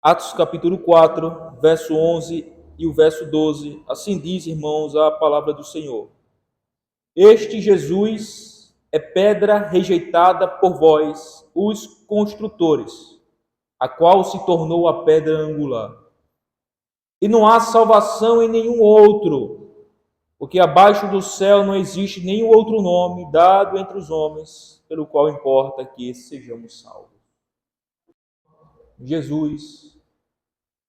Atos capítulo 4, verso 11 e o verso 12. Assim diz, irmãos, a palavra do Senhor. Este Jesus é pedra rejeitada por vós, os construtores, a qual se tornou a pedra angular. E não há salvação em nenhum outro, porque abaixo do céu não existe nenhum outro nome dado entre os homens, pelo qual importa que sejamos salvos. Jesus,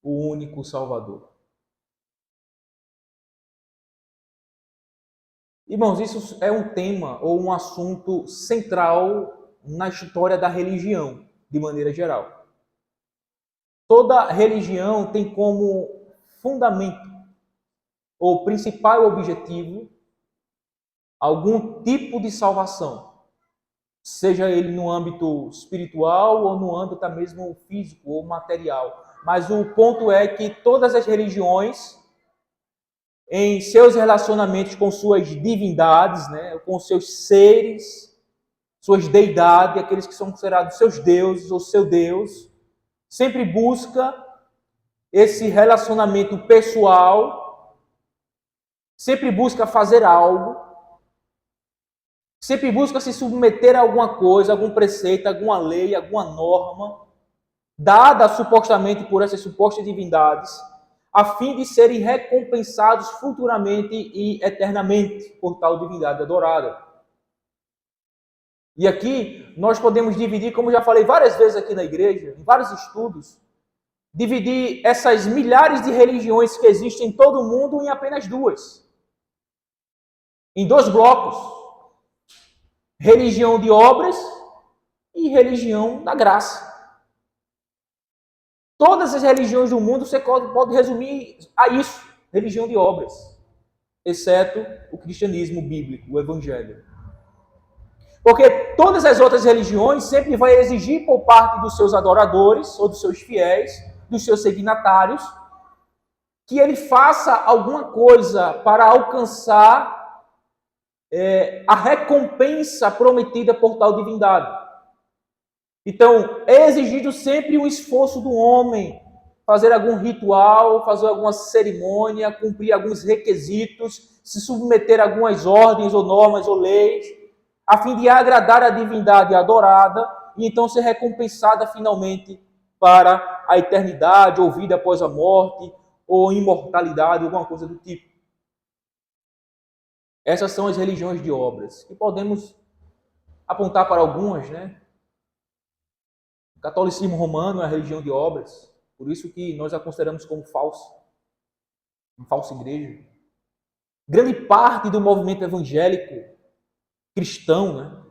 o único Salvador. Irmãos, isso é um tema ou um assunto central na história da religião, de maneira geral. Toda religião tem como fundamento ou principal objetivo algum tipo de salvação, seja ele no âmbito espiritual ou no âmbito mesmo físico ou material. Mas o ponto é que todas as religiões, em seus relacionamentos com suas divindades, né, com seus seres, suas deidades, aqueles que são considerados seus deuses ou seu Deus, sempre busca esse relacionamento pessoal, sempre busca fazer algo, sempre busca se submeter a alguma coisa, algum preceito, alguma lei, alguma norma, dada supostamente por essas supostas divindades, a fim de serem recompensados futuramente e eternamente por tal divindade adorada. E aqui nós podemos dividir, como já falei várias vezes aqui na igreja, em vários estudos, dividir essas milhares de religiões que existem em todo o mundo em apenas duas. Em dois blocos. Religião de obras e religião da graça. Todas as religiões do mundo você pode resumir a isso, religião de obras, exceto o cristianismo bíblico, o evangelho. Porque todas as outras religiões sempre vão exigir por parte dos seus adoradores ou dos seus fiéis, dos seus signatários, que ele faça alguma coisa para alcançar a recompensa prometida por tal divindade. Então, é exigido sempre um esforço do homem, fazer algum ritual, fazer alguma cerimônia, cumprir alguns requisitos, se submeter a algumas ordens ou normas ou leis, a fim de agradar a divindade adorada e então ser recompensada finalmente para a eternidade, ou vida após a morte, ou imortalidade, alguma coisa do tipo. Essas são as religiões de obras, que podemos apontar para algumas, né? O catolicismo romano é a religião de obras, por isso que nós a consideramos como falsa, uma falsa igreja. Grande parte do movimento evangélico cristão, né,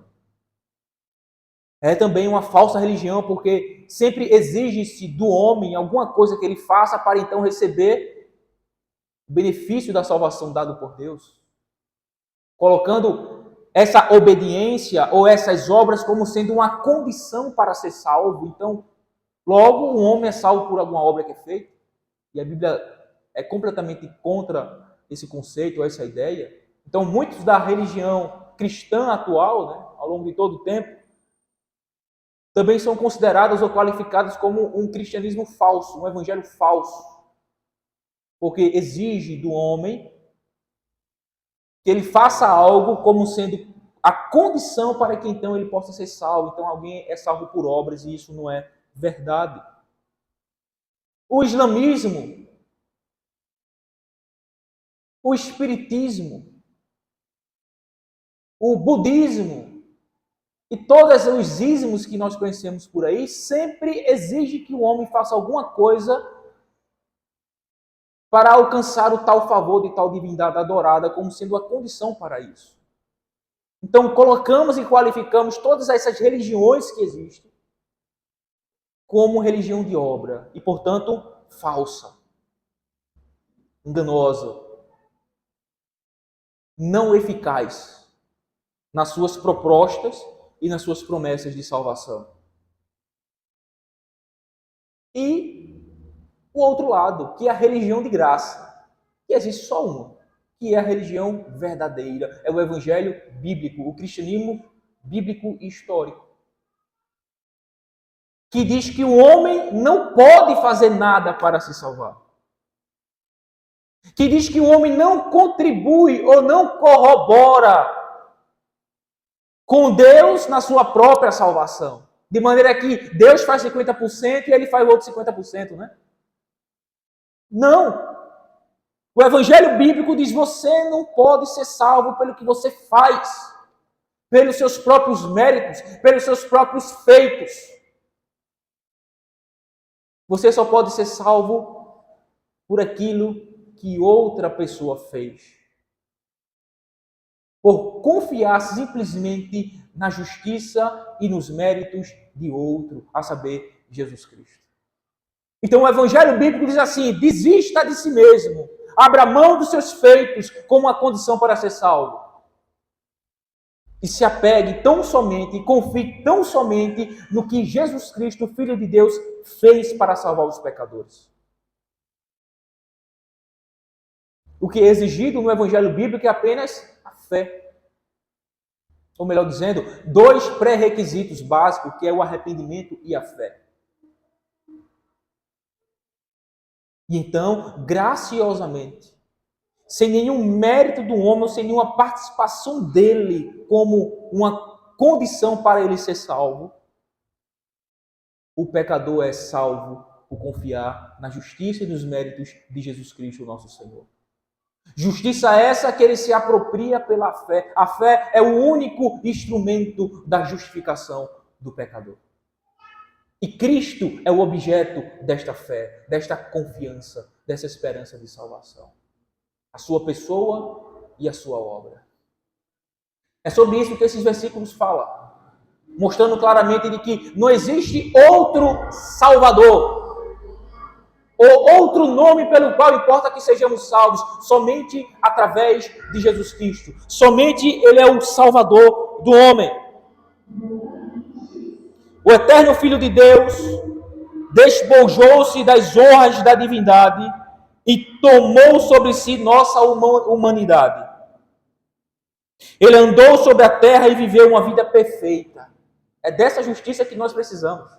é também uma falsa religião, porque sempre exige-se do homem alguma coisa que ele faça para então receber o benefício da salvação dado por Deus, colocando essa obediência ou essas obras como sendo uma condição para ser salvo. Então, logo, o homem é salvo por alguma obra que é feita, e a Bíblia é completamente contra esse conceito, essa ideia. Então, muitos da religião cristã atual, né, ao longo de todo o tempo, também são considerados ou qualificados como um cristianismo falso, um evangelho falso, porque exige do homem que ele faça algo como sendo a condição para que então ele possa ser salvo. Então alguém é salvo por obras e isso não é verdade. O islamismo, o espiritismo, o budismo e todos os ismos que nós conhecemos por aí sempre exige que o homem faça alguma coisa para alcançar o tal favor de tal divindade adorada como sendo a condição para isso. Então colocamos e qualificamos todas essas religiões que existem como religião de obra e, portanto, falsa, enganosa, não eficaz nas suas propostas e nas suas promessas de salvação. E o outro lado, que é a religião de graça, que existe só uma, que é a religião verdadeira, é o evangelho bíblico, o cristianismo bíblico e histórico. que diz que o homem não pode fazer nada para se salvar. Que diz que o homem não contribui ou não corrobora com Deus na sua própria salvação. De maneira que Deus faz 50% e ele faz o outro 50%, né? Não. O Evangelho Bíblico diz: você não pode ser salvo pelo que você faz, pelos seus próprios méritos, pelos seus próprios feitos. Você só pode ser salvo por aquilo que outra pessoa fez. Por confiar simplesmente na justiça e nos méritos de outro, a saber, Jesus Cristo. Então o Evangelho Bíblico diz assim: desista de si mesmo, abra mão dos seus feitos como uma condição para ser salvo. E se apegue tão somente, e confie tão somente no que Jesus Cristo, Filho de Deus, fez para salvar os pecadores. O que é exigido no Evangelho Bíblico é apenas a fé. Ou melhor dizendo, 2 pré-requisitos básicos, que é o arrependimento e a fé. E então, graciosamente, sem nenhum mérito do homem, sem nenhuma participação dele como uma condição para ele ser salvo, o pecador é salvo por confiar na justiça e nos méritos de Jesus Cristo, nosso Senhor. Justiça essa que ele se apropria pela fé. A fé é o único instrumento da justificação do pecador. E Cristo é o objeto desta fé, desta confiança, dessa esperança de salvação. A sua pessoa e a sua obra. É sobre isso que esses versículos falam, mostrando claramente de que não existe outro Salvador, ou outro nome pelo qual importa que sejamos salvos, somente através de Jesus Cristo. Somente Ele é o Salvador do homem. O eterno Filho de Deus despojou-se das honras da divindade e tomou sobre si nossa humanidade. Ele andou sobre a terra e viveu uma vida perfeita. É dessa justiça que nós precisamos.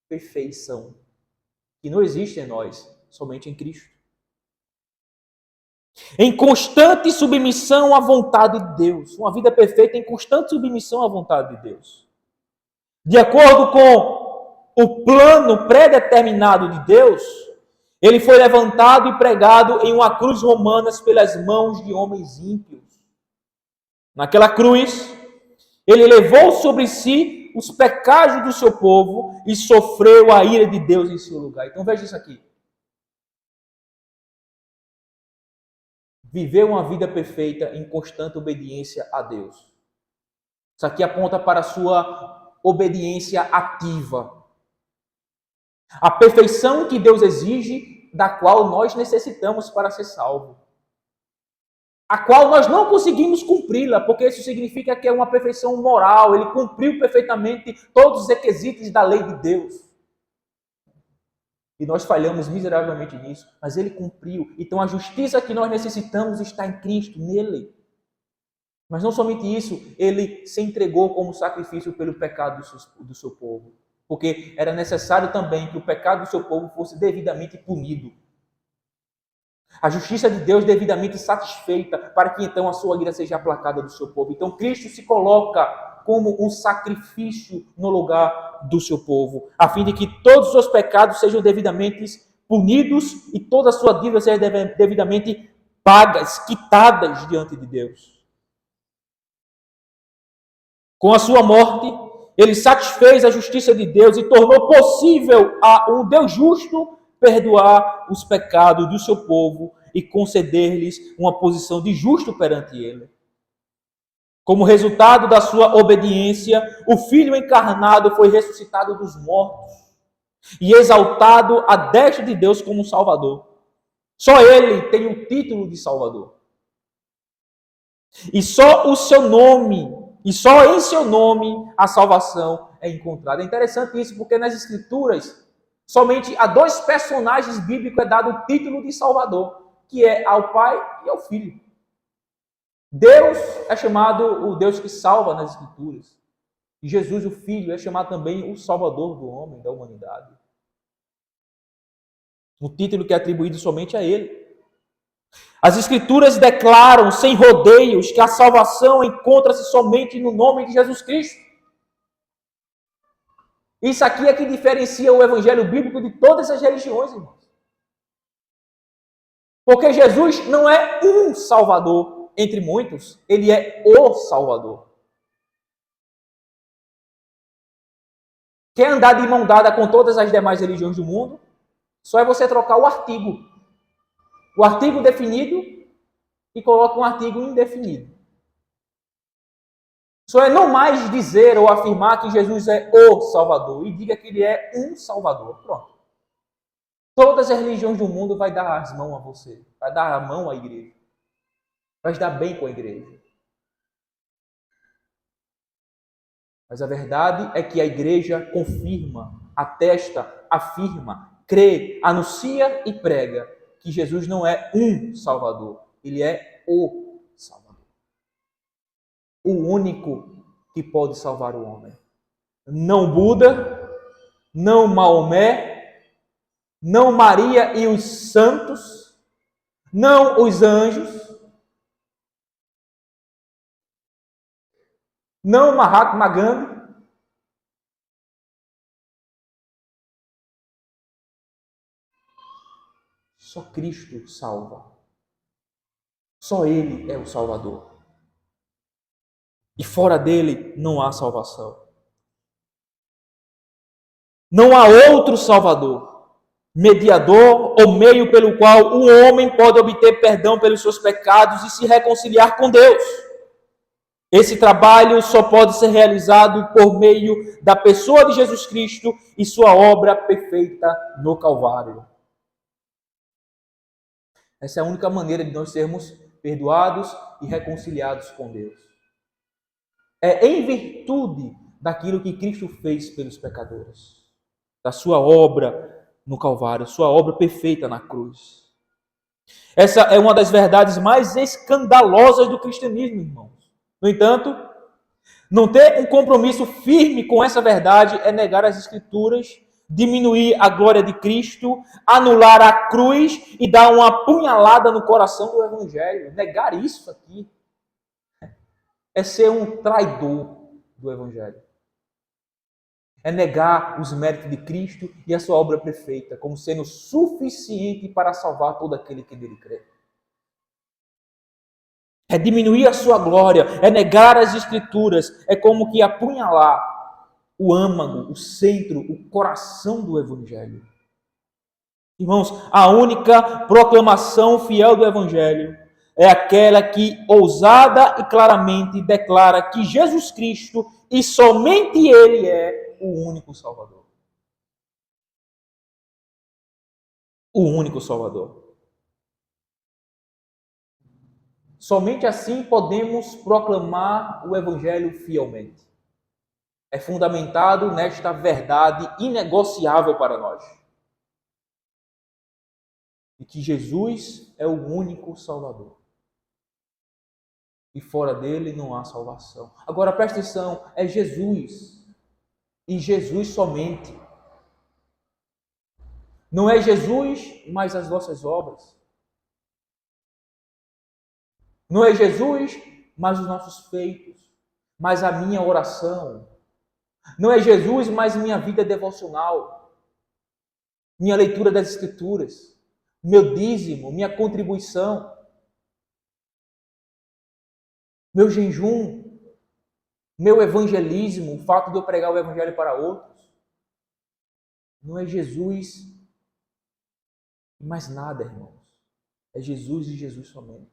Perfeição. Que não existe em nós, somente em Cristo. Em constante submissão à vontade de Deus. Uma vida perfeita em constante submissão à vontade de Deus. De acordo com o plano pré-determinado de Deus, ele foi levantado e pregado em uma cruz romana pelas mãos de homens ímpios. Naquela cruz, ele levou sobre si os pecados do seu povo e sofreu a ira de Deus em seu lugar. Então veja isso aqui. Viver uma vida perfeita em constante obediência a Deus. Isso aqui aponta para a sua obediência ativa. A perfeição que Deus exige, da qual nós necessitamos para ser salvo. A qual nós não conseguimos cumpri-la, porque isso significa que é uma perfeição moral. Ele cumpriu perfeitamente todos os requisitos da lei de Deus. E nós falhamos miseravelmente nisso, mas ele cumpriu. Então a justiça que nós necessitamos está em Cristo, nele. Mas não somente isso, ele se entregou como sacrifício pelo pecado do seu povo. Porque era necessário também que o pecado do seu povo fosse devidamente punido. A justiça de Deus devidamente satisfeita, para que então a sua ira seja aplacada do seu povo. Então Cristo se coloca como um sacrifício no lugar do seu povo, a fim de que todos os seus pecados sejam devidamente punidos e toda a sua dívida seja devidamente pagas, quitadas diante de Deus. Com a sua morte, ele satisfez a justiça de Deus e tornou possível a um Deus justo perdoar os pecados do seu povo e conceder-lhes uma posição de justo perante ele. Como resultado da sua obediência, o Filho encarnado foi ressuscitado dos mortos e exaltado à destra de Deus como Salvador. Só ele tem o título de Salvador. E só o seu nome, e só em seu nome a salvação é encontrada. É interessante isso, porque nas Escrituras, somente a 2 personagens bíblicos é dado o título de Salvador, que é ao Pai e ao Filho. Deus é chamado o Deus que salva nas Escrituras. Jesus, o Filho, é chamado também o Salvador do homem, da humanidade. Um título que é atribuído somente a Ele. As Escrituras declaram, sem rodeios, que a salvação encontra-se somente no nome de Jesus Cristo. Isso aqui é que diferencia o Evangelho Bíblico de todas as religiões, irmãos. Porque Jesus não é um Salvador entre muitos, Ele é o Salvador. Quer andar de mão dada com todas as demais religiões do mundo? Só é você trocar o artigo. O artigo definido e coloca um artigo indefinido. Só é não mais dizer ou afirmar que Jesus é o Salvador e diga que Ele é um Salvador. Pronto. Todas as religiões do mundo vai dar as mãos a você. Vai dar a mão à igreja. Vai dar bem com a igreja. Mas a verdade é que a igreja confirma, atesta, afirma, crê, anuncia e prega que Jesus não é um Salvador. Ele é o Salvador. O único que pode salvar o homem. Não Buda, não Maomé, não Maria e os santos, não os anjos, não Mahatma Gandhi. Só Cristo salva. Só Ele é o Salvador. E fora dele não há salvação. Não há outro Salvador, mediador ou meio pelo qual o homem pode obter perdão pelos seus pecados e se reconciliar com Deus. Esse trabalho só pode ser realizado por meio da pessoa de Jesus Cristo e sua obra perfeita no Calvário. Essa é a única maneira de nós sermos perdoados e reconciliados com Deus. É em virtude daquilo que Cristo fez pelos pecadores, da sua obra no Calvário, sua obra perfeita na cruz. Essa é uma das verdades mais escandalosas do cristianismo, irmãos. No entanto, não ter um compromisso firme com essa verdade é negar as Escrituras, diminuir a glória de Cristo, anular a cruz e dar uma apunhalada no coração do Evangelho. Negar isso aqui é ser um traidor do Evangelho. É negar os méritos de Cristo e a sua obra perfeita como sendo suficiente para salvar todo aquele que nele crê. É diminuir a sua glória, é negar as Escrituras, é como que apunhalar o âmago, o centro, o coração do Evangelho. Irmãos, a única proclamação fiel do Evangelho é aquela que ousada e claramente declara que Jesus Cristo e somente Ele é o único Salvador. O único Salvador. Somente assim podemos proclamar o Evangelho fielmente. É fundamentado nesta verdade inegociável para nós. E que Jesus é o único Salvador. E fora dele não há salvação. Agora presta atenção, é Jesus. E Jesus somente. Não é Jesus, mas as nossas obras. Não é Jesus, mas os nossos feitos. Mas a minha oração. Não é Jesus, mas minha vida devocional. Minha leitura das Escrituras. Meu dízimo, minha contribuição. Meu jejum, meu evangelismo, o fato de eu pregar o evangelho para outros. Não é Jesus e mais nada, irmãos. É Jesus e Jesus somente.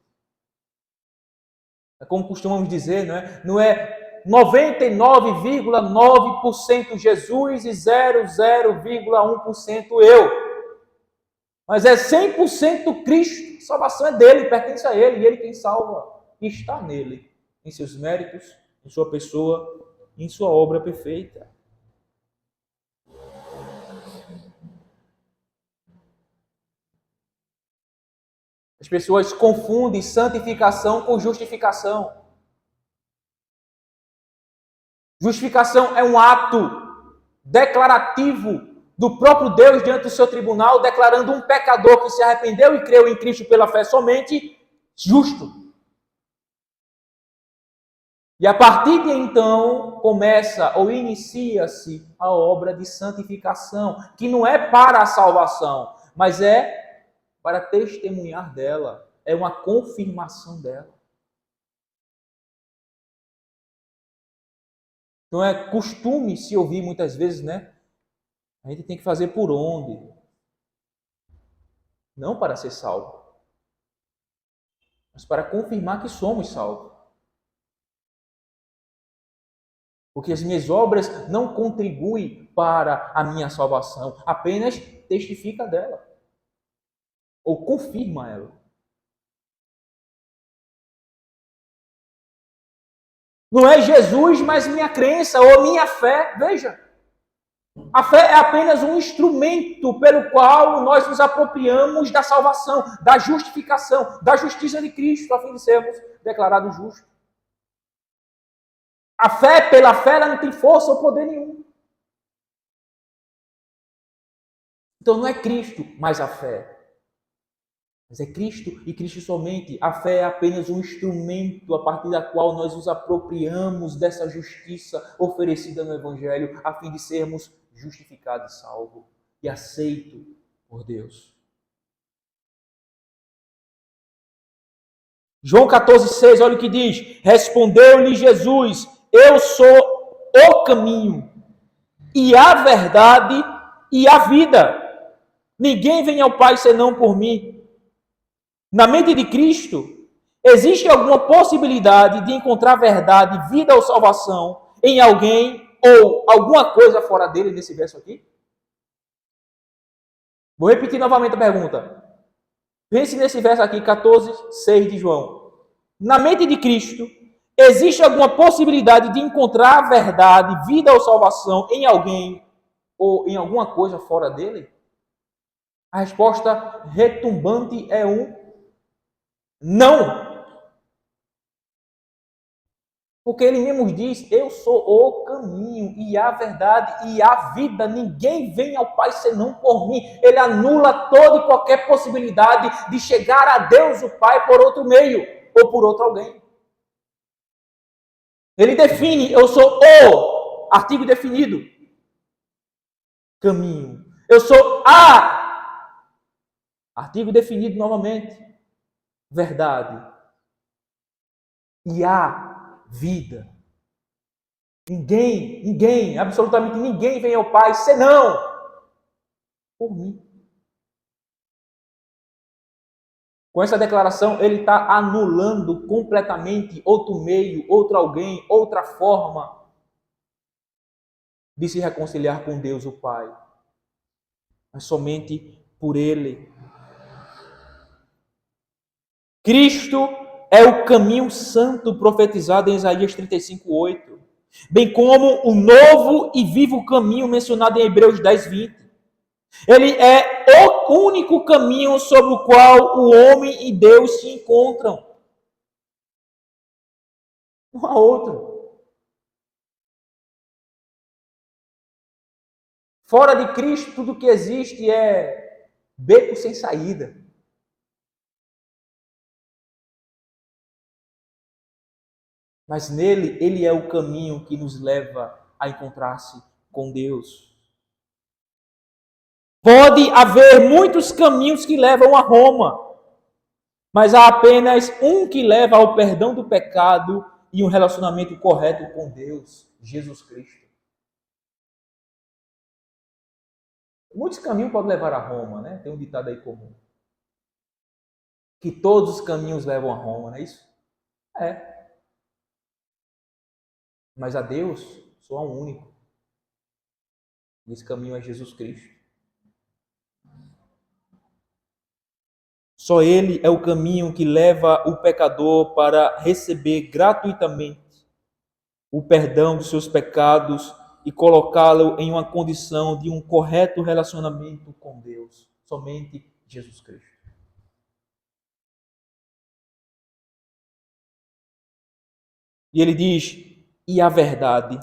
É como costumamos dizer, não é 99,9% Jesus e 0,1% eu. Mas é 100% Cristo. A salvação é dele, pertence a ele. E ele quem salva está nele. Em seus méritos, em sua pessoa, em sua obra perfeita. As pessoas confundem santificação com justificação. Justificação é um ato declarativo do próprio Deus diante do seu tribunal, declarando um pecador que se arrependeu e creu em Cristo pela fé somente justo. E a partir de então, começa ou inicia-se a obra de santificação, que não é para a salvação, mas é para testemunhar dela, é uma confirmação dela. Então é costume se ouvir muitas vezes, né? A gente tem que fazer por onde? Não para ser salvo, mas para confirmar que somos salvos. Porque as minhas obras não contribuem para a minha salvação, apenas testifica dela. Ou confirma ela. Não é Jesus, mas minha crença ou minha fé. Veja, a fé é apenas um instrumento pelo qual nós nos apropriamos da salvação, da justificação, da justiça de Cristo, a fim de sermos declarados justos. A fé, pela fé, ela não tem força ou poder nenhum. Então não é Cristo, mas a fé. Mas é Cristo e Cristo somente. A fé é apenas um instrumento a partir da qual nós nos apropriamos dessa justiça oferecida no Evangelho, a fim de sermos justificados e salvos e aceitos por Deus. João 14,6, olha o que diz. Respondeu-lhe Jesus: eu sou o caminho e a verdade e a vida. Ninguém vem ao Pai senão por mim. Na mente de Cristo, existe alguma possibilidade de encontrar verdade, vida ou salvação em alguém ou alguma coisa fora dele nesse verso aqui? Vou repetir novamente a pergunta. Pense nesse verso aqui, 14,6 de João. Na mente de Cristo, existe alguma possibilidade de encontrar verdade, vida ou salvação em alguém ou em alguma coisa fora dele? A resposta retumbante é um não. Porque ele mesmo diz, eu sou o caminho e a verdade e a vida. Ninguém vem ao Pai senão por mim. Ele anula toda e qualquer possibilidade de chegar a Deus, o Pai, por outro meio ou por outro alguém. Ele define, eu sou o, artigo definido, caminho. Eu sou a, artigo definido novamente, verdade. E a vida. Ninguém, absolutamente ninguém vem ao Pai senão por mim. Com essa declaração, ele está anulando completamente outro meio, outro alguém, outra forma de se reconciliar com Deus, o Pai. Mas somente por ele. Cristo é o caminho santo profetizado em Isaías 35:8, bem como o novo e vivo caminho mencionado em Hebreus 10:20. Ele é o único caminho sobre o qual o homem e Deus se encontram. Não há outro. Fora de Cristo, tudo que existe é beco sem saída. Mas nele, ele é o caminho que nos leva a encontrar-se com Deus. Pode haver muitos caminhos que levam a Roma, mas há apenas um que leva ao perdão do pecado e um relacionamento correto com Deus, Jesus Cristo. Muitos caminhos podem levar a Roma, né? Tem um ditado aí comum. Que todos os caminhos levam a Roma, não é isso? É. Mas a Deus só há um único. Esse caminho é Jesus Cristo. Só Ele é o caminho que leva o pecador para receber gratuitamente o perdão dos seus pecados e colocá-lo em uma condição de um correto relacionamento com Deus. Somente Jesus Cristo. E ele diz, e a verdade.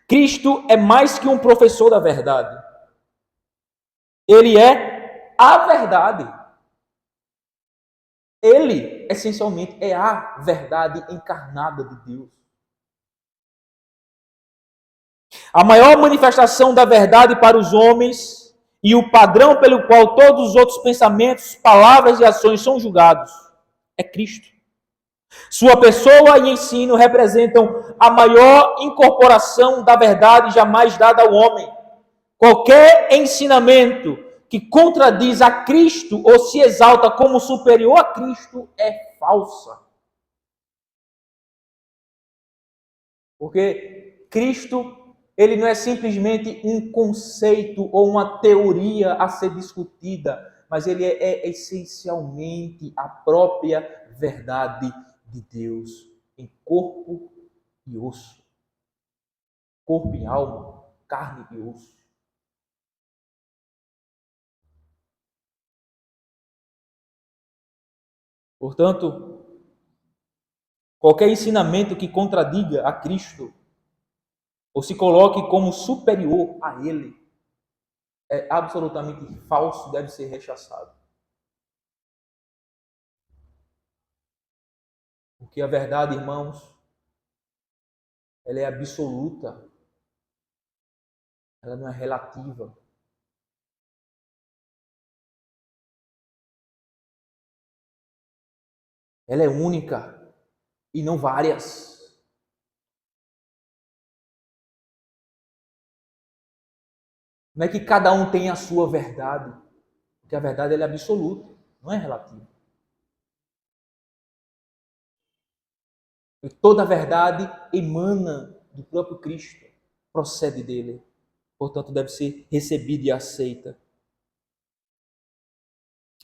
Cristo é mais que um professor da verdade. Ele é a verdade. Ele, essencialmente, é a verdade encarnada de Deus. A maior manifestação da verdade para os homens e o padrão pelo qual todos os outros pensamentos, palavras e ações são julgados é Cristo. Sua pessoa e ensino representam a maior incorporação da verdade jamais dada ao homem. Qualquer ensinamento que contradiz a Cristo ou se exalta como superior a Cristo é falsa. Porque Cristo, ele não é simplesmente um conceito ou uma teoria a ser discutida, mas ele é essencialmente a própria verdade de Deus em corpo e osso. Corpo e alma, carne e osso. Portanto, qualquer ensinamento que contradiga a Cristo ou se coloque como superior a Ele é absolutamente falso, deve ser rechaçado. Porque a verdade, irmãos, ela é absoluta, ela não é relativa. Ela é única e não várias. Não é que cada um tem a sua verdade, porque a verdade ela é absoluta, não é relativa. E toda a verdade emana do próprio Cristo, procede dele. Portanto, deve ser recebida e aceita.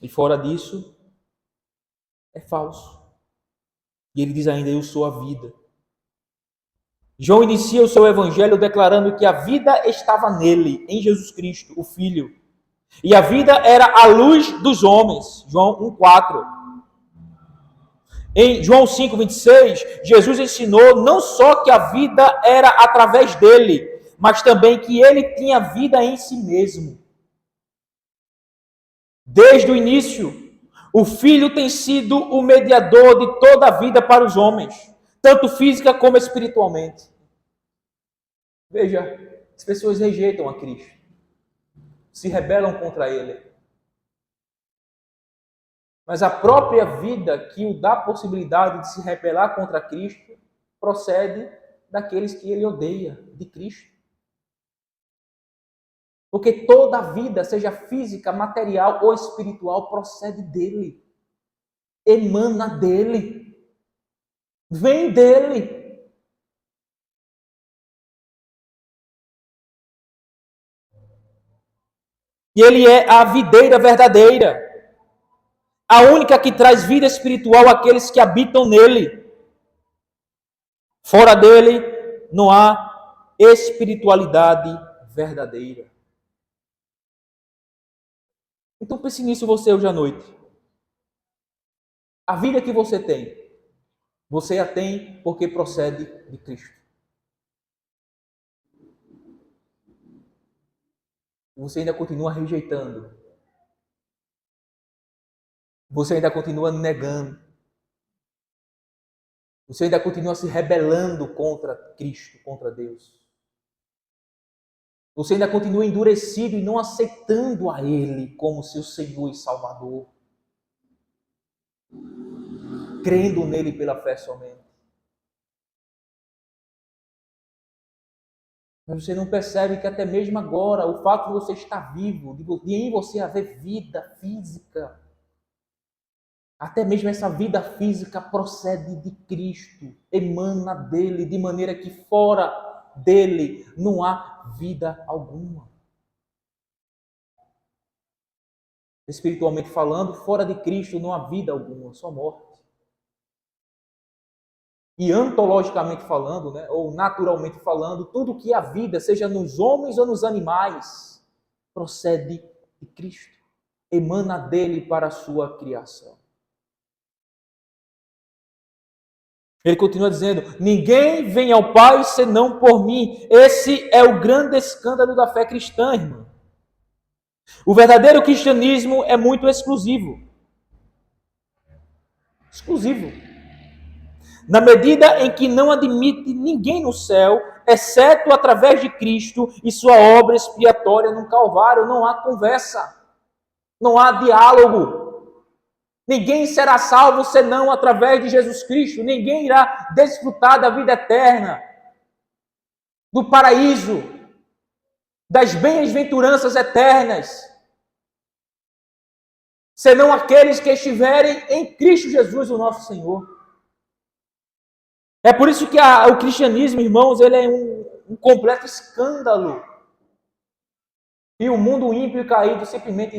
E fora disso, é falso. E ele diz ainda, eu sou a vida. João inicia o seu evangelho declarando que a vida estava nele, em Jesus Cristo, o Filho. E a vida era a luz dos homens. João 1,4. Em João 5,26, Jesus ensinou não só que a vida era através dele, mas também que ele tinha vida em si mesmo. Desde o início, o Filho tem sido o mediador de toda a vida para os homens, tanto física como espiritualmente. Veja, as pessoas rejeitam a Cristo, se rebelam contra Ele. Mas a própria vida que o dá a possibilidade de se rebelar contra Cristo procede daqueles que Ele odeia, de Cristo. Porque toda a vida, seja física, material ou espiritual, procede dele. Emana dele. Vem dele. E ele é a videira verdadeira. A única que traz vida espiritual àqueles que habitam nele. Fora dele não há espiritualidade verdadeira. Então pense nisso você hoje à noite. A vida que você a tem porque procede de Cristo. Você ainda continua rejeitando. Você ainda continua negando. Você ainda continua se rebelando contra Cristo, contra Deus. Você ainda continua endurecido e não aceitando a Ele como seu Senhor e Salvador. Crendo nele pela fé somente. Mas você não percebe que até mesmo agora, o fato de você estar vivo, de em você haver vida física, até mesmo essa vida física procede de Cristo, emana dele, de maneira que fora dele não há vida alguma. Espiritualmente falando, fora de Cristo não há vida alguma, só morte. E antologicamente falando, né, ou naturalmente falando, tudo que há vida, seja nos homens ou nos animais, procede de Cristo, emana dele para a sua criação. Ele continua dizendo: ninguém vem ao Pai senão por mim. Esse é o grande escândalo da fé cristã, irmão. O verdadeiro cristianismo é muito exclusivo. Exclusivo. Na medida em que não admite ninguém no céu, exceto através de Cristo e sua obra expiatória no Calvário. Não há conversa. Não há diálogo. Ninguém será salvo senão através de Jesus Cristo. Ninguém irá desfrutar da vida eterna, do paraíso, das bem-aventuranças eternas, senão aqueles que estiverem em Cristo Jesus, o nosso Senhor. É por isso que o cristianismo, irmãos, ele é um completo escândalo. E o mundo ímpio e caído simplesmente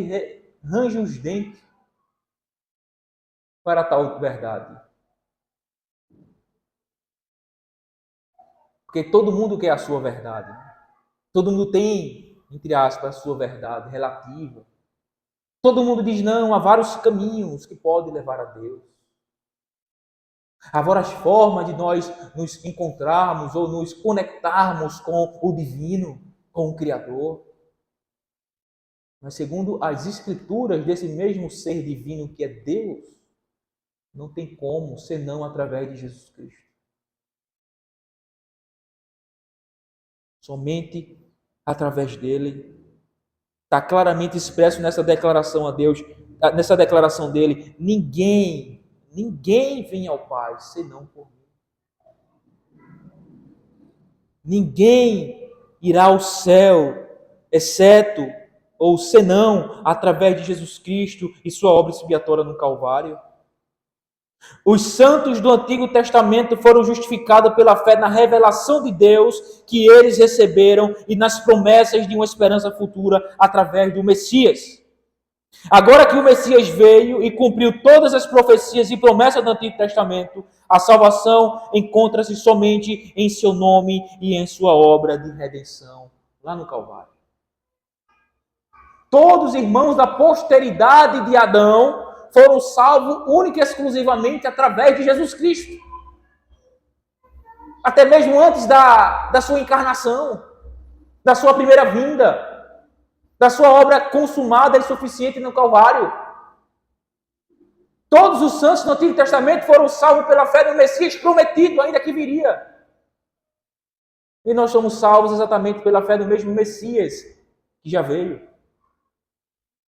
range os dentes para tal verdade. Porque todo mundo quer a sua verdade. Todo mundo tem, entre aspas, a sua verdade relativa. Todo mundo diz, não, há vários caminhos que podem levar a Deus. Há várias formas de nós nos encontrarmos ou nos conectarmos com o divino, com o Criador. Mas segundo as Escrituras desse mesmo ser divino que é Deus, não tem como, senão através de Jesus Cristo. Somente através dele. Está claramente expresso nessa declaração a Deus, nessa declaração dele: ninguém vem ao Pai senão por mim. Ninguém irá ao céu, exceto ou senão através de Jesus Cristo e sua obra expiatória no Calvário. Os santos do Antigo Testamento foram justificados pela fé na revelação de Deus que eles receberam e nas promessas de uma esperança futura através do Messias. Agora que o Messias veio e cumpriu todas as profecias e promessas do Antigo Testamento, a salvação encontra-se somente em seu nome e em sua obra de redenção, lá no Calvário. Todos os irmãos da posteridade de Adão foram salvos única e exclusivamente através de Jesus Cristo. Até mesmo antes da sua encarnação, da sua primeira vinda, da sua obra consumada e suficiente no Calvário. Todos os santos do Antigo Testamento foram salvos pela fé no Messias prometido, ainda que viria. E nós somos salvos exatamente pela fé do mesmo Messias que já veio.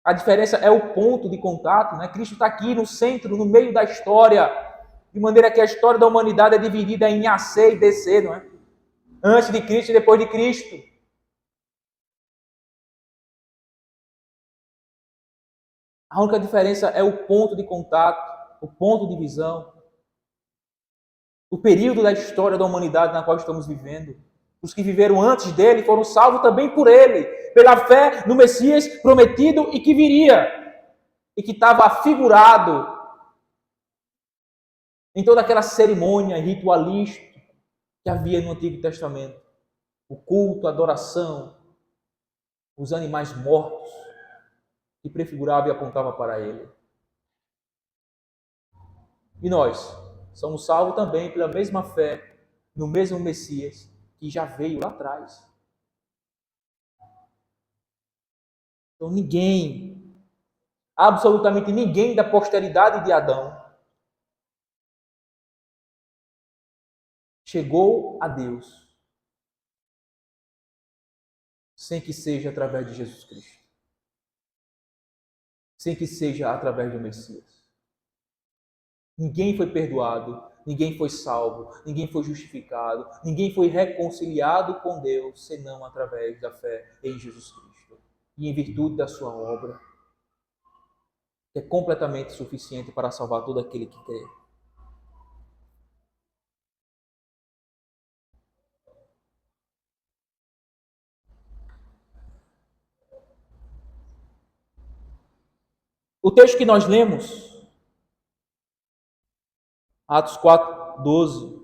A diferença é o ponto de contato, né? Cristo está aqui no centro, no meio da história, de maneira que a história da humanidade é dividida em AC e DC, não é? Antes de Cristo e depois de Cristo. A única diferença é o ponto de contato, o ponto de visão, o período da história da humanidade na qual estamos vivendo. Os que viveram antes dele foram salvos também por ele, pela fé no Messias prometido e que viria, e que estava afigurado em toda aquela cerimônia ritualística que havia no Antigo Testamento. O culto, a adoração, os animais mortos, que prefigurava e apontava para ele. E nós somos salvos também pela mesma fé no mesmo Messias que já veio lá atrás. Então ninguém, absolutamente ninguém da posteridade de Adão chegou a Deus sem que seja através de Jesus Cristo. Sem que seja através do Messias. Ninguém foi perdoado, ninguém foi salvo, ninguém foi justificado, ninguém foi reconciliado com Deus, senão através da fé em Jesus Cristo. E em virtude da sua obra, que é completamente suficiente para salvar todo aquele que crê. O texto que nós lemos, Atos 4, 12.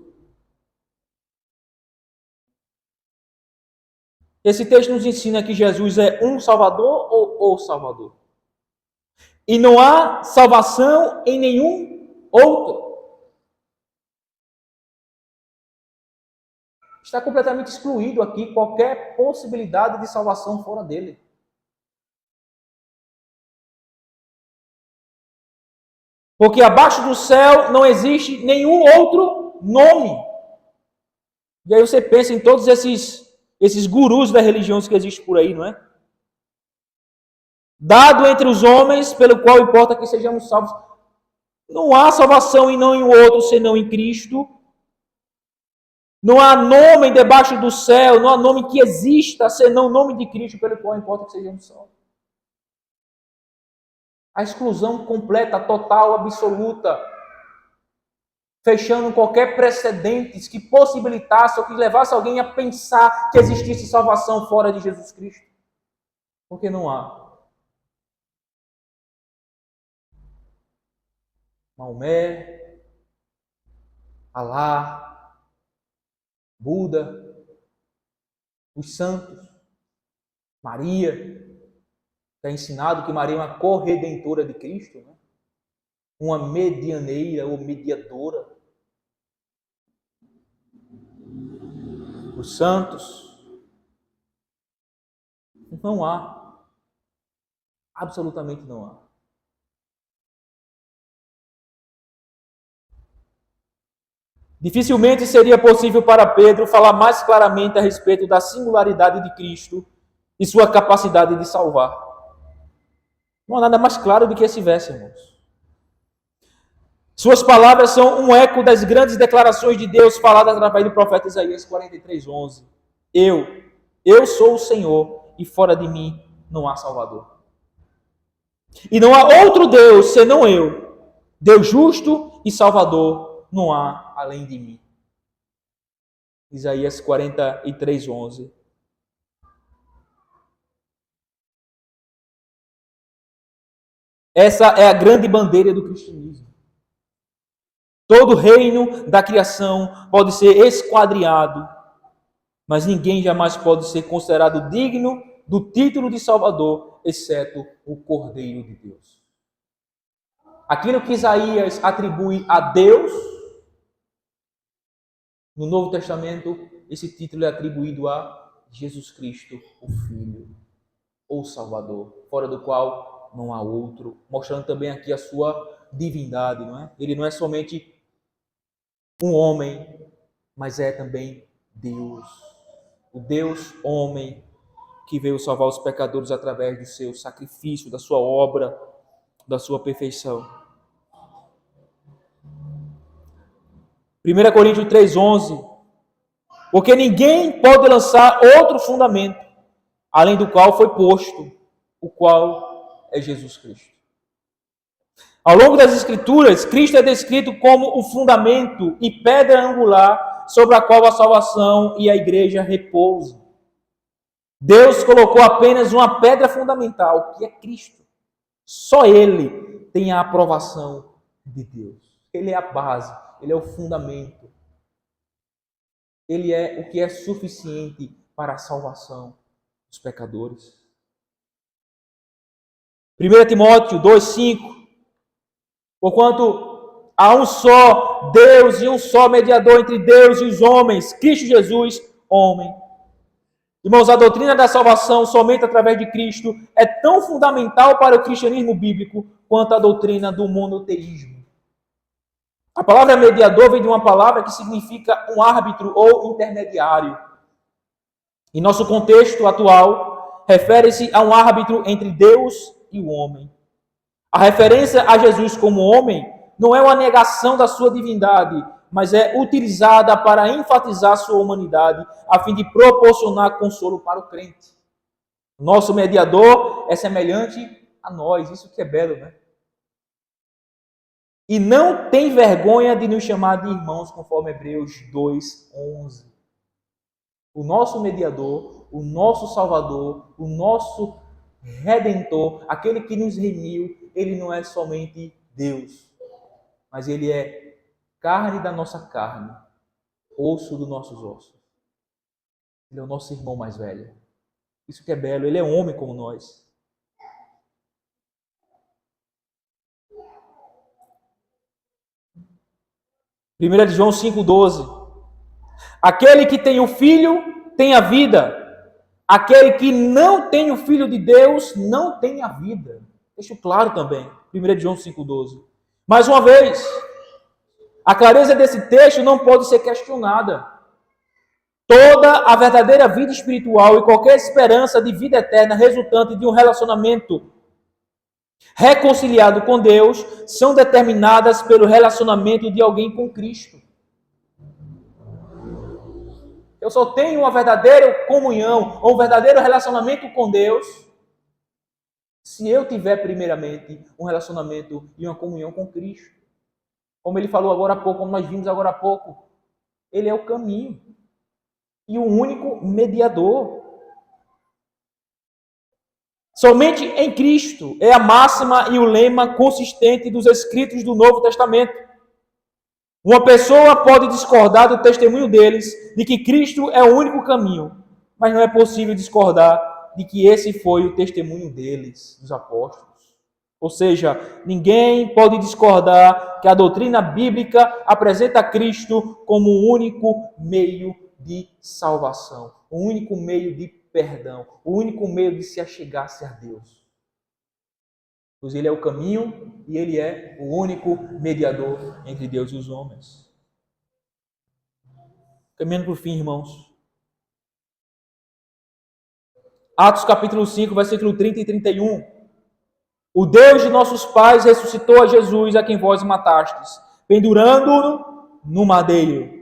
Esse texto nos ensina que Jesus é um Salvador ou o Salvador. E não há salvação em nenhum outro. Está completamente excluído aqui qualquer possibilidade de salvação fora dele. Porque abaixo do céu não existe nenhum outro nome. E aí você pensa em todos esses gurus da religião que existem por aí, não é? Dado entre os homens, pelo qual importa que sejamos salvos. Não há salvação e não em outro, senão em Cristo. Não há nome debaixo do céu, não há nome que exista, senão o nome de Cristo, pelo qual importa que sejamos salvos. A exclusão completa, total, absoluta, fechando qualquer precedentes que possibilitasse ou que levasse alguém a pensar que existisse salvação fora de Jesus Cristo. Porque não há. Maomé, Alá, Buda, os santos, Maria, que é ensinado que Maria é uma corredentora de Cristo, né? Uma medianeira ou mediadora. Os santos, não há. Absolutamente não há. Dificilmente seria possível para Pedro falar mais claramente a respeito da singularidade de Cristo e sua capacidade de salvar. Não há nada mais claro do que esse verso, irmãos. Suas palavras são um eco das grandes declarações de Deus faladas através do profeta Isaías 43:11. Eu sou o Senhor e fora de mim não há Salvador. E não há outro Deus senão eu, Deus justo e Salvador, não há além de mim. Isaías 43:11. Essa é a grande bandeira do cristianismo. Todo reino da criação pode ser esquadriado, mas ninguém jamais pode ser considerado digno do título de Salvador, exceto o Cordeiro de Deus. Aquilo que Isaías atribui a Deus, no Novo Testamento, esse título é atribuído a Jesus Cristo, o Filho, ou Salvador, fora do qual não há outro, mostrando também aqui a sua divindade, não é? Ele não é somente um homem, mas é também Deus. O Deus homem que veio salvar os pecadores através do seu sacrifício, da sua obra, da sua perfeição. 1 Coríntios 3:11. Porque ninguém pode lançar outro fundamento, além do qual foi posto, o qual é Jesus Cristo. Ao longo das Escrituras, Cristo é descrito como o fundamento e pedra angular sobre a qual a salvação e a igreja repousam. Deus colocou apenas uma pedra fundamental, que é Cristo. Só Ele tem a aprovação de Deus. Ele é a base, Ele é o fundamento. Ele é o que é suficiente para a salvação dos pecadores. 1 Timóteo 2:5. Porquanto há um só Deus e um só mediador entre Deus e os homens, Cristo Jesus, homem. Irmãos, a doutrina da salvação somente através de Cristo é tão fundamental para o cristianismo bíblico quanto a doutrina do monoteísmo. A palavra mediador vem de uma palavra que significa um árbitro ou intermediário. Em nosso contexto atual, refere-se a um árbitro entre Deus e o homem. A referência a Jesus como homem não é uma negação da sua divindade, mas é utilizada para enfatizar sua humanidade, a fim de proporcionar consolo para o crente. Nosso mediador é semelhante a nós, isso que é belo, né? E não tem vergonha de nos chamar de irmãos, conforme Hebreus 2:11. O nosso mediador, o nosso Salvador, o nosso Redentor, aquele que nos remiu, ele não é somente Deus, mas ele é carne da nossa carne, osso dos nossos ossos. Ele é o nosso irmão mais velho. Isso que é belo, ele é homem como nós. Primeira de João 5:12. Aquele que tem o Filho tem a vida. Aquele que não tem o Filho de Deus não tem a vida. Deixo claro também. 1 João 5,12. Mais uma vez, a clareza desse texto não pode ser questionada. Toda a verdadeira vida espiritual e qualquer esperança de vida eterna resultante de um relacionamento reconciliado com Deus são determinadas pelo relacionamento de alguém com Cristo. Eu só tenho uma verdadeira comunhão ou um verdadeiro relacionamento com Deus se eu tiver primeiramente um relacionamento e uma comunhão com Cristo. Como ele falou agora há pouco, como nós vimos agora há pouco, ele é o caminho e o único mediador. Somente em Cristo é a máxima e o lema consistente dos escritos do Novo Testamento. Uma pessoa pode discordar do testemunho deles de que Cristo é o único caminho, mas não é possível discordar de que esse foi o testemunho deles, dos apóstolos. Ou seja, ninguém pode discordar que a doutrina bíblica apresenta Cristo como o único meio de salvação, o único meio de perdão, o único meio de se achegar-se a Deus. Pois ele é o caminho e ele é o único mediador entre Deus e os homens. Caminhando para o fim, irmãos. Atos capítulo 5, versículo 30 e 31. O Deus de nossos pais ressuscitou a Jesus, a quem vós matastes, pendurando-o no madeiro.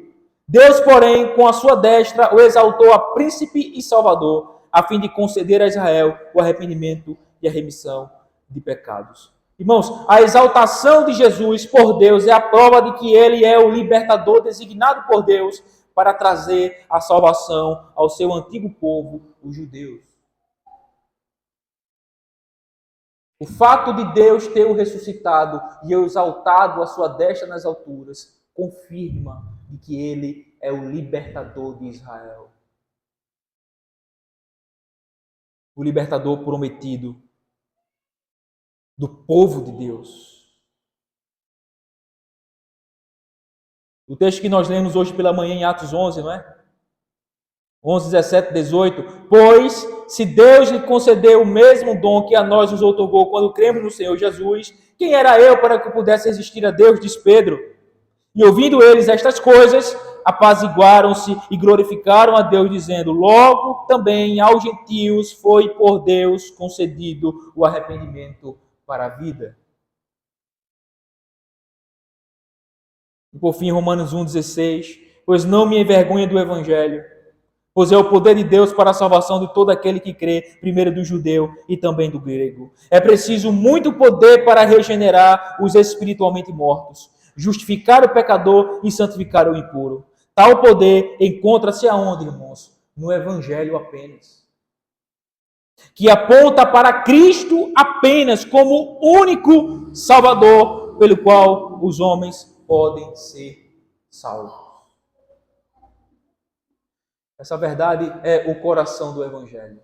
Deus, porém, com a sua destra, o exaltou a príncipe e salvador, a fim de conceder a Israel o arrependimento e a remissão de pecados. Irmãos, a exaltação de Jesus por Deus é a prova de que ele é o libertador designado por Deus para trazer a salvação ao seu antigo povo, os judeus. O fato de Deus ter o ressuscitado e o exaltado à sua destra nas alturas confirma de que ele é o libertador de Israel. O libertador prometido do povo de Deus. O texto que nós lemos hoje pela manhã em Atos 11, não é? 11, 17, 18. Pois, se Deus lhe concedeu o mesmo dom que a nós nos outorgou quando cremos no Senhor Jesus, quem era eu para que eu pudesse resistir a Deus, diz Pedro. E ouvindo eles estas coisas, apaziguaram-se e glorificaram a Deus, dizendo, logo também aos gentios foi por Deus concedido o arrependimento para a vida. E por fim, Romanos 1,16, pois não me envergonha do Evangelho, pois é o poder de Deus para a salvação de todo aquele que crê, primeiro do judeu e também do grego. É preciso muito poder para regenerar os espiritualmente mortos, justificar o pecador e santificar o impuro. Tal poder encontra-se aonde, irmãos? No Evangelho apenas. Que aponta para Cristo apenas como único Salvador pelo qual os homens podem ser salvos. Essa verdade é o coração do Evangelho.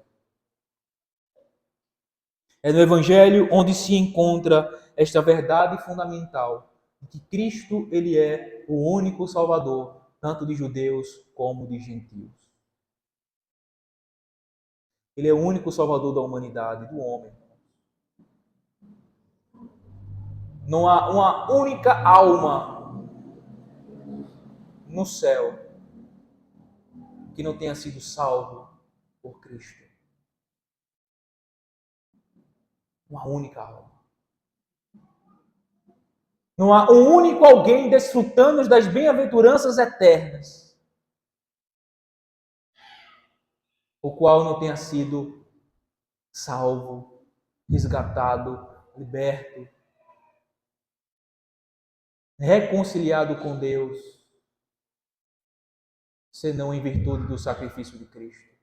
É no Evangelho onde se encontra esta verdade fundamental, de que Cristo ele é o único Salvador, tanto de judeus como de gentios. Ele é o único Salvador da humanidade, do homem. Não há uma única alma no céu que não tenha sido salvo por Cristo. Uma única alma. Não há um único alguém desfrutando das bem-aventuranças eternas, o qual não tenha sido salvo, resgatado, liberto, reconciliado com Deus, senão em virtude do sacrifício de Cristo,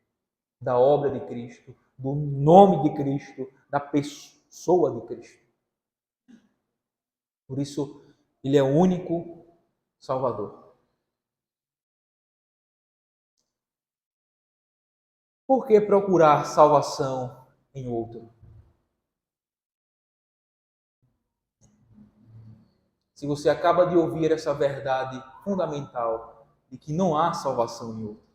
da obra de Cristo, do nome de Cristo, da pessoa de Cristo. Por isso, ele é o único Salvador. Por que procurar salvação em outro? Se você acaba de ouvir essa verdade fundamental, de que não há salvação em outro.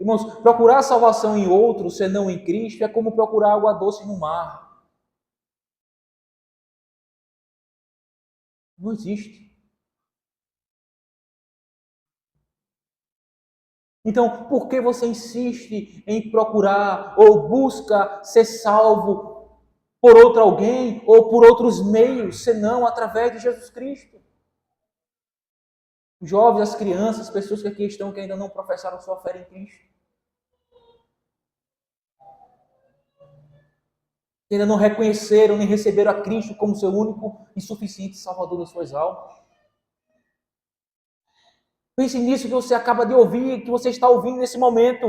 Irmãos, procurar salvação em outro, senão em Cristo, é como procurar água doce no mar. Não existe. Então, por que você insiste em procurar ou busca ser salvo por outro alguém ou por outros meios, senão através de Jesus Cristo? Os jovens, as crianças, as pessoas que aqui estão que ainda não professaram sua fé em Cristo, que ainda não reconheceram nem receberam a Cristo como seu único e suficiente Salvador das suas almas. Pense nisso que você acaba de ouvir, que você está ouvindo nesse momento.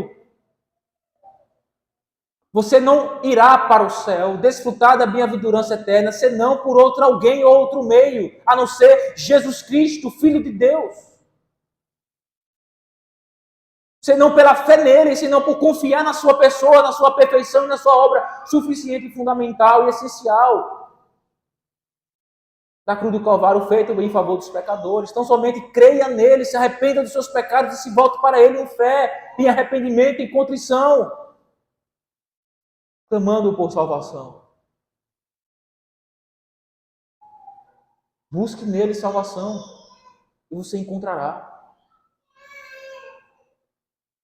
Você não irá para o céu desfrutar da bem-aventurança eterna, senão por outro alguém ou outro meio, a não ser Jesus Cristo, Filho de Deus. Senão pela fé nele, senão por confiar na sua pessoa, na sua perfeição e na sua obra suficiente, fundamental e essencial da cruz do Calvário, feito em favor dos pecadores. Então somente creia nele, se arrependa dos seus pecados e se volte para ele em fé, em arrependimento, em contrição, clamando por salvação. Busque nele salvação e você encontrará.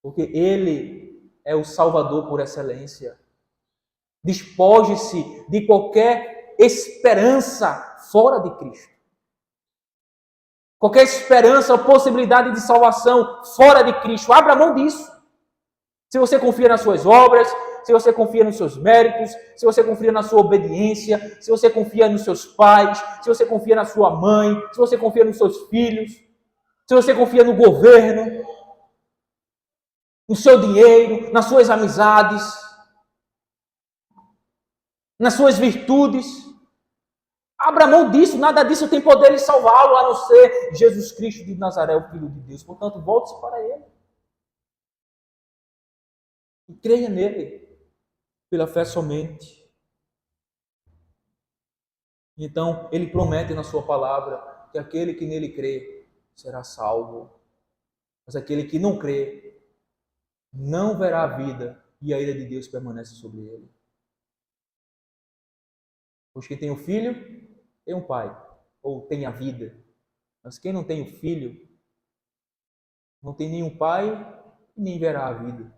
Porque ele é o Salvador por excelência. Despoje-se de qualquer esperança fora de Cristo. Qualquer esperança ou possibilidade de salvação fora de Cristo. Abra mão disso. Se você confia nas suas obras, se você confia nos seus méritos, se você confia na sua obediência, se você confia nos seus pais, se você confia na sua mãe, se você confia nos seus filhos, se você confia no governo, no seu dinheiro, nas suas amizades, nas suas virtudes. Abra mão disso, nada disso tem poder de salvá-lo, a não ser Jesus Cristo de Nazaré, o Filho de Deus. Portanto, volte-se para ele. E creia nele, pela fé somente. Então, ele promete na sua palavra que aquele que nele crê será salvo. Mas aquele que não crê não verá a vida e a ira de Deus permanece sobre ele. Pois quem tem o filho, tem um pai, ou tem a vida. Mas quem não tem o filho, não tem nenhum pai e nem verá a vida.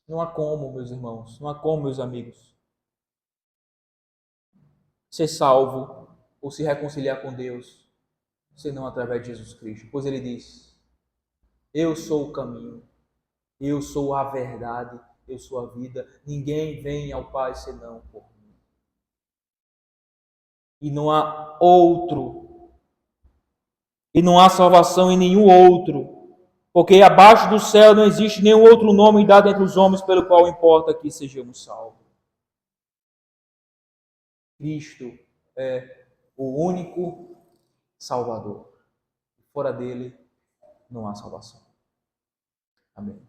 Não há como, meus irmãos, não há como, meus amigos, ser salvo ou se reconciliar com Deus, senão através de Jesus Cristo. Pois ele diz: eu sou o caminho, eu sou a verdade, eu sou a vida. Ninguém vem ao Pai senão por mim. E não há outro, e não há salvação em nenhum outro, porque abaixo do céu não existe nenhum outro nome dado entre os homens pelo qual importa que sejamos salvos. Cristo é o único Salvador. Fora dele não há salvação. Amém.